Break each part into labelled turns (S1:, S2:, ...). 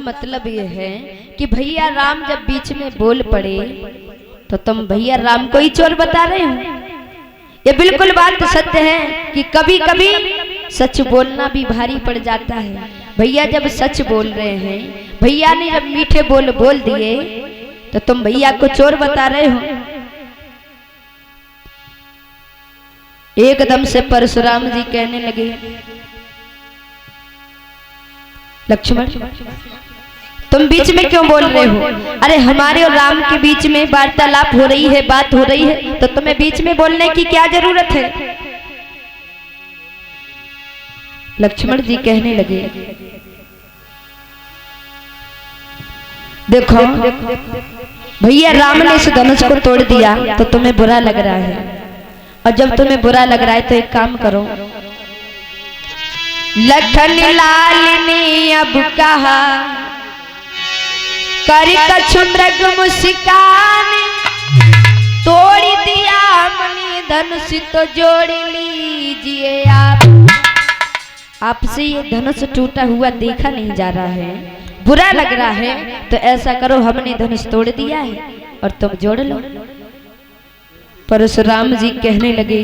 S1: मतलब ये है कि भैया राम जब बीच में बोल पड़े तो तुम भैया राम को ही चोर बता रहे हो। ये बिल्कुल बात सत्य है कि कभी कभी सच बोलना भी भारी पड़ जाता है। भैया जब सच बोल रहे हैं, भैया ने जब मीठे बोल बोल दिए तो तुम भैया को चोर बता रहे हो। एकदम से परशुराम जी कहने लगे, लक्ष्मण तुम बीच में क्यों बोल रहे हो? अरे हमारे और राम के बीच में वार्तालाप हो रही है, बात हो रही है, तो तुम्हें बीच में बोलने की क्या जरूरत है? लक्ष्मण जी कहने लगे, देखो भैया राम ने इस धनुष को तोड़ दिया तो तुम्हें बुरा लग रहा है, और जब तुम्हें बुरा लग रहा है तो एक काम करो, लखन लाल ने अब कहा कर कछु मृग मुस्कान, तोड़ दिया मणि धनुष तो जोड़ लीजिए आप। आपसे ये धनुष टूटा हुआ देखा नहीं जा रहा है, बुरा लग रहा है, तो ऐसा करो हमने धनुष तोड़ दिया है और तुम जोड़ लो। परशुराम जी कहने लगे,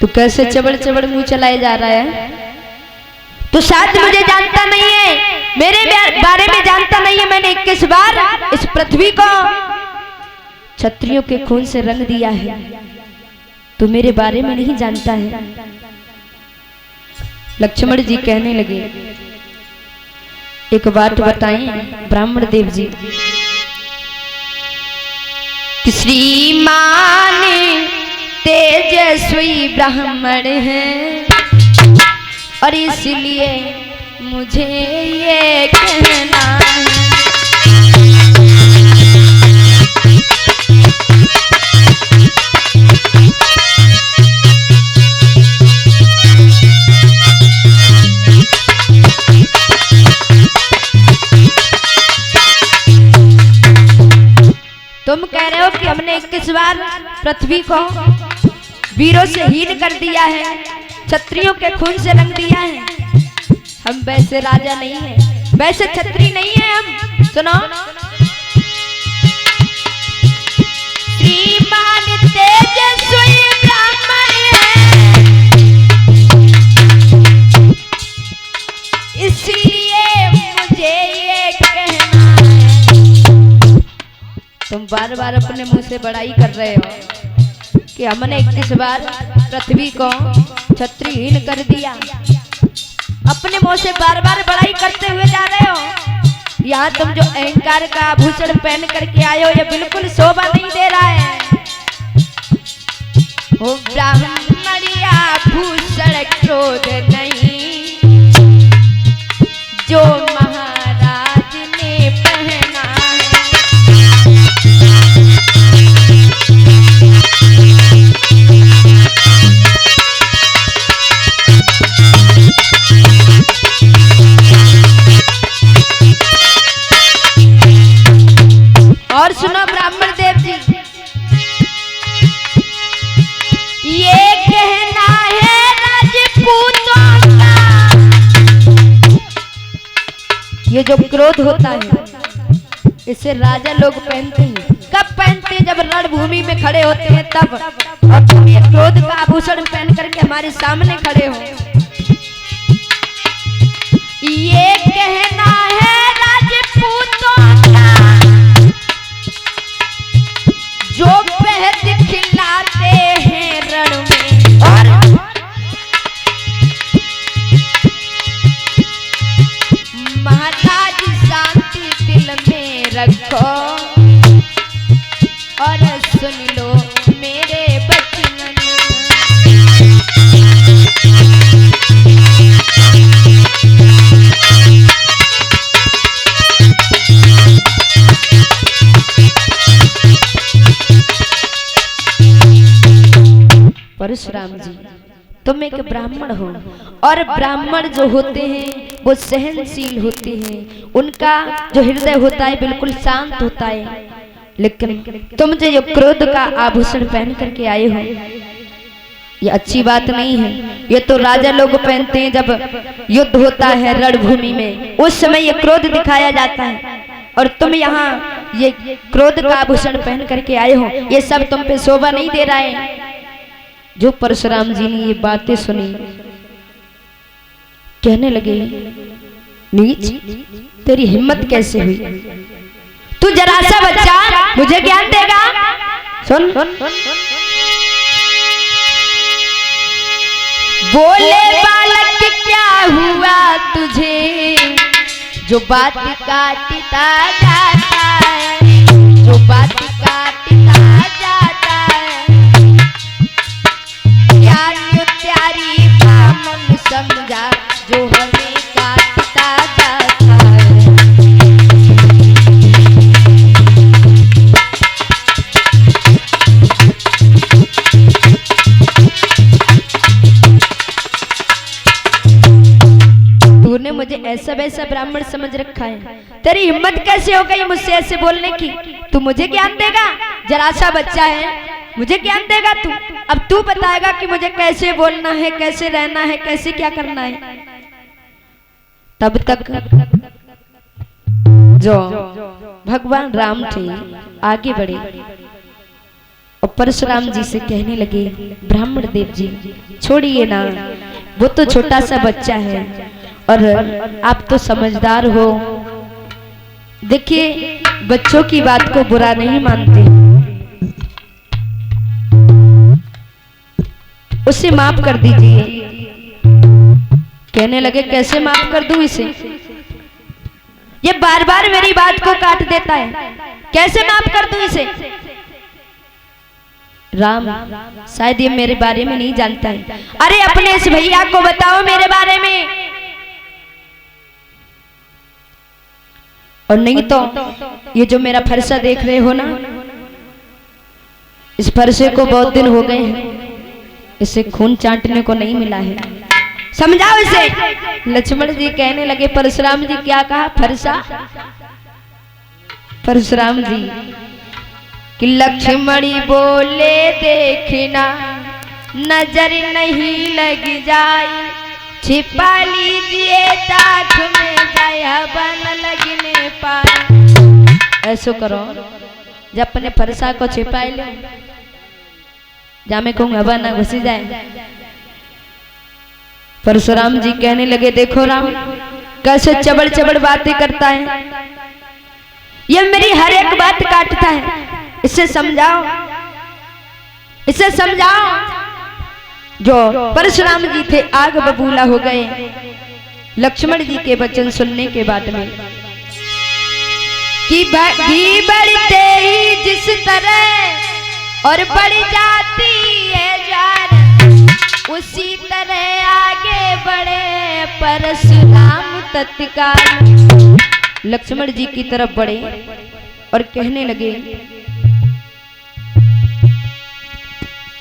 S1: तू कैसे चबड़ चबड़ मुंह चलाए जा रहा है? तू शायद मुझे जानता नहीं है, मेरे बारे में जानता नहीं है। मैंने 21 बार इस पृथ्वी को क्षत्रियों के खून से रंग दिया है, तू मेरे बारे में नहीं जानता है। लक्ष्मण जी कहने लगे, एक बात बताएं ब्राह्मण देव जी, कि श्रीमान तेजस्वी ब्राह्मण हैं और इसलिए मुझे ये कहना है। तुम कह रहे हो कि हमने 21 बार पृथ्वी को वीरों से हीन कर दिया है, क्षत्रियों के खून से रंग दिया है। हम वैसे राजा नहीं है, वैसे क्षत्रिय नहीं है हम। सुनो, श्रीमान तेजस्वी ब्राह्मण है, इसलिए मुझे ये कहना है। तुम बार बार अपने मुंह से बड़ाई कर रहे हो कि हमने 21 बार पृथ्वी को क्षत्रियहीन कर दिया। अपने मुंह से बार बार बड़ाई करते हुए जा रहे हो। यहाँ तुम जो अहंकार का आभूषण पहन करके आए हो, ये बिल्कुल शोभा नहीं दे रहा है। ओ ब्राह्मणिया भूषण क्रोध नहीं, जो महाराज ने पहना है। और सुनो ब्राह्मण देव जी, ये कहना है राजपूतों का, ये जो क्रोध होता है इसे राजा लोग पहनते हैं। कब पहनते हैं? जब रणभूमि में खड़े होते हैं तब। और तुम ये क्रोध का आभूषण पहन करके हमारे सामने खड़े हो। ये कहना है राजपूतों का, जो पहल खिलाते हैं रण में। और महाराज शांति दिल में रखो और सुन लो मेरे बचन। परशुराम जी, तुम एक ब्राह्मण हो, और ब्राह्मण जो होते हैं वो सहनशील होते हैं, उनका जो हृदय होता है बिल्कुल शांत होता है। लेकिन तुम जो क्रोध का आभूषण पहन करके आए हो, ये अच्छी बात नहीं है। ये तो राजा लोग पहनते हैं जब युद्ध होता है रणभूमि में, उस समय ये क्रोध दिखाया जाता है। और तुम यहाँ ये क्रोध का आभूषण पहन करके आए हो, ये सब तुम पे शोभा नहीं दे रहा है। जो परशुराम जी ने ये बातें सुनी, कहने लगे, नीच, तेरी हिम्मत कैसे हुई? तू जरा सा बच्चा मुझे ज्ञान देगा? सुन, बोले बालक क्या हुआ तुझे, जो बात काटता जाता है, जो बात काटता जाता है, प्यारी प्यारी बामन समझा, जो हमें काटता जाता है। तूने मुझे ऐसा वैसा ब्राह्मण समझ रखा है, तेरी हिम्मत कैसे हो गई मुझसे ऐसे बोलने की? तू मुझे ज्ञान देगा? जरा सा बच्चा है, मुझे ज्ञान देगा तू? अब तू बताएगा कि मुझे कैसे बोलना है, कैसे रहना है, कैसे क्या करना है। तब तक जो भगवान राम थे आगे बढ़े और परशुराम जी से कहने लगे, ब्राह्मण देव जी छोड़िए ना, वो तो छोटा सा बच्चा है और आप तो समझदार हो। देखिए, बच्चों की बात को बुरा नहीं मानते, उसे माफ कर दीजिए। कहने लगे, कैसे माफ कर दूं इसे? ये बार बार मेरी बात को काट देता है, कैसे माफ कर दूं इसे? राम शायद ये मेरे बारे में नहीं जानता है। अरे अपने इस भैया को बताओ मेरे बारे में, और नहीं तो ये जो मेरा फरसा देख रहे हो ना, इस फरसे को बहुत दिन हो गए हैं, इसे खून चाटने को नहीं मिला है, समझाओ इसे। लक्ष्मण जी कहने लगे, परशुराम जी क्या कहा? फरसा? परशुराम जी कि लक्ष्मणी बोले, देखना नजर नहीं लग जाए, छिपा लीजिए दाख में दया बन लगने पाए। ऐसो करो, जब अपने फरसा को छिपाए ले, जा मैं कहूँ हवा ना घुसी जाए। परशुराम जी कहने लगे, देखो राम कैसे चबड़ चबड़ बातें करता है, ये मेरी हर एक बात काटता है, इसे समझाओ, इसे समझाओ। जो परशुराम जी थे आग बबूला हो गए लक्ष्मण जी के वचन सुनने के बाद में, कि घी बढ़ते ही जिस तरह और बढ़ जाती है जार, उसी तरह आगे बढ़े परशुराम तत्काल। लक्ष्मण जी की तरफ बढ़े और कहने लगे,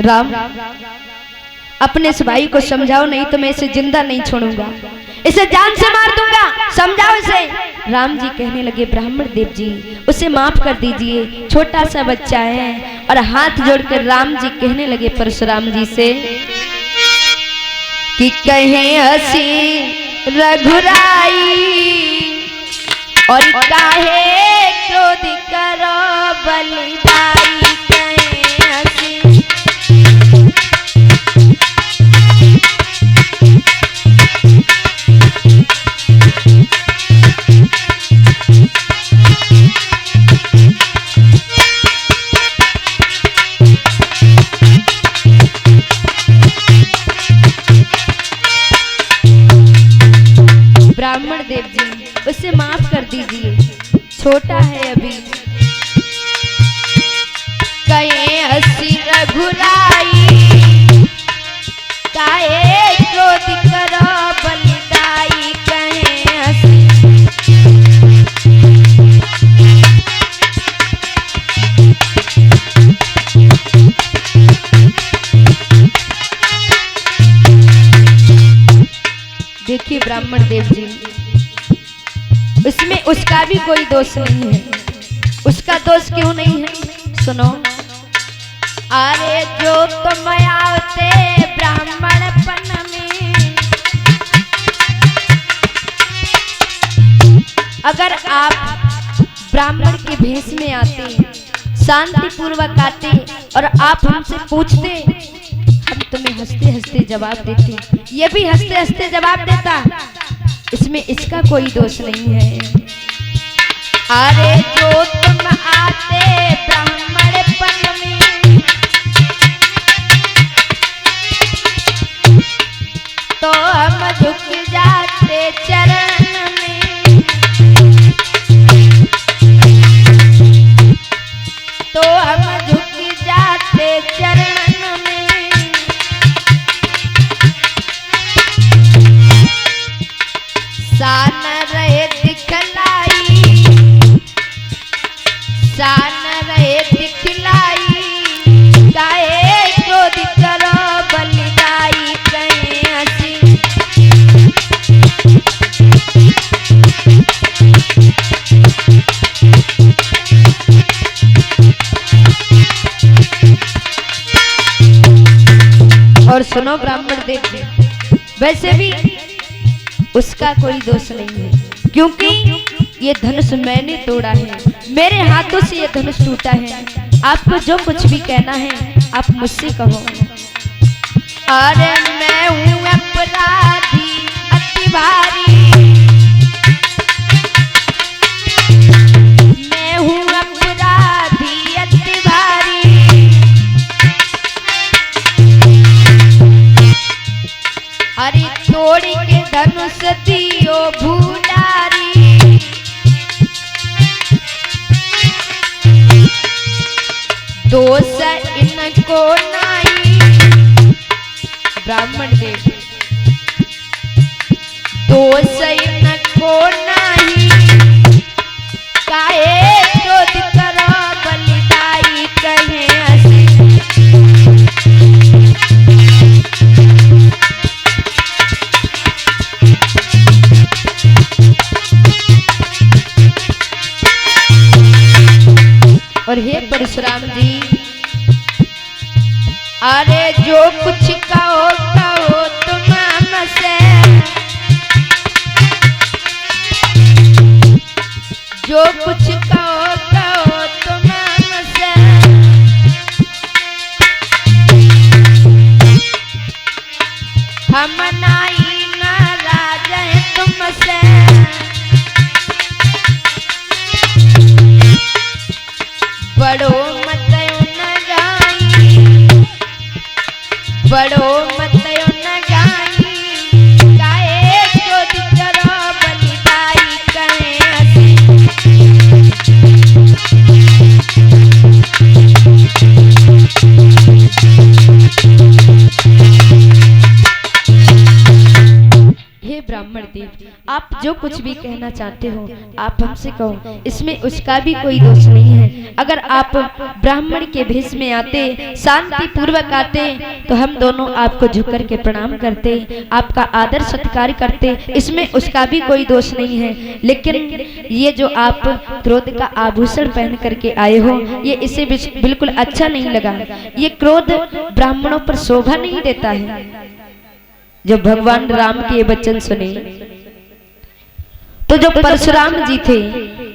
S1: राम अपने इस भाई को समझाओ, नहीं तो मैं इसे जिंदा नहीं छोड़ूंगा, इसे जान से मार दूंगा, समझाओ इसे। राम जी कहने लगे, ब्राह्मण देव जी उसे माफ कर दीजिए, छोटा सा बच्चा है। और हाथ जोड़कर राम जी कहने लगे परशुराम जी से कि कहें हंसी रघुराई और काहे क्रोध करो बलिदाई, कहें हंसी। ब्राह्मण देव जी उसे माफ कर दीजिए, छोटा है अभी। कहे हंसी रघुराई, काहे क्रोध करो बलिदाई, कहे हंसी। देखिए ब्राह्मण देव जी, उसमें उसका भी कोई दोष नहीं है। उसका दोष क्यों नहीं है? सुनो, अरे जो तुम आवते ब्राह्मणपन में, अगर आप ब्राह्मण के भेष में आते, शांति पूर्वक आते और आप हमसे पूछते, हम तुम्हें हंसते हंसते जवाब देते, ये भी हंसते हंसते जवाब देता, इसमें इसका कोई दोष नहीं है। अरे जो तुम आते ब्राह्मणपन में, तो हम झुक जाते चरण में, तो हम झुक जाते चरण में। शान रहे दिखलाई, शान रहे दिखलाई, काहे क्रोध करो बलिदाई कहीं हंसी। और सुनो ब्राह्मण देव, वैसे भी उसका कोई दोष नहीं है, क्योंकि ये धनुष मैंने तोड़ा है, मेरे हाथों से ये धनुष टूटा है। आपको जो कुछ भी कहना है आप मुझसे कहो। अरे मैं हूँ अपराधी अति भारी, मैं हूँ अपराधी अति भारी, अरे तोड़ के धनुष दियो भूलारी, दोष इनको नहीं। ब्राह्मण देव, दोष इनको नहीं, काहे क्रोध करो बलिदाई कहे हंसी। और हे परशुराम जी, अरे जो कुछ कहो कहो तुम हमसे, जो कुछ कहो कहो तुम हमसे, हम नहीं नाराज हैं तुमसे। बड़ो मत न गाई, बड़ो मत न गाई, काहे क्रोध करो बलिदाई कहे हंसी। हे ब्राह्मण देव, आप जो कुछ भी कहना चाहते हो आप हमसे कहो, इसमें उसका भी कोई दोष नहीं है। अगर आप ब्राह्मण के भेष में आते, शांति पूर्वक आते, तो हम दोनों आपको झुक कर के प्रणाम करते, आपका आदर सत्कार करते, इसमें उसका भी कोई दोष नहीं है। लेकिन ये जो आप क्रोध का आभूषण पहन करके आए हो, ये इसे बिल्कुल अच्छा नहीं लगा। ये क्रोध ब्राह्मणों पर शोभा नहीं देता है। जब भगवान राम के वचन सुने तो जो परशुराम जी थे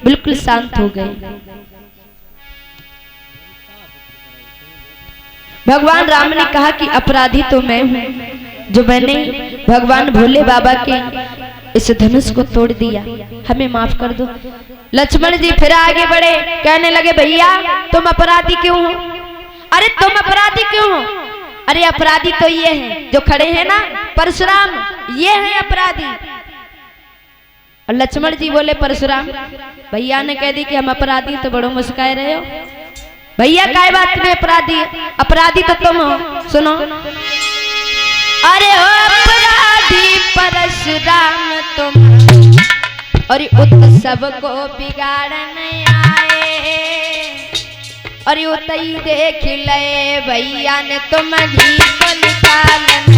S1: बिल्कुल शांत हो गए। भगवान राम ने कहा कि अपराधी तो मैं हूं, जो मैंने भगवान भोले बाबा के इस धनुष को तोड़ दिया, हमें माफ कर दो। लक्ष्मण जी फिर आगे बढ़े, कहने लगे भैया तुम अपराधी क्यों हो? अरे तुम अपराधी क्यों हो? अरे अपराधी तो ये है जो खड़े हैं ना, परशुराम, ये है अपराधी। और लक्ष्मण जी बोले परशुराम, भैया ने कह दी कि हम अपराधी, तो बड़ो मुस्काए रहे हो भैया, काय बात में अपराधी? अपराधी तो तुम हो। सुनो, अरे हो अपराधी परशुराम तुम, और उत्सव को बिगाड़ने आए, और उतई देख ले भैया ने तुम घी को निकालना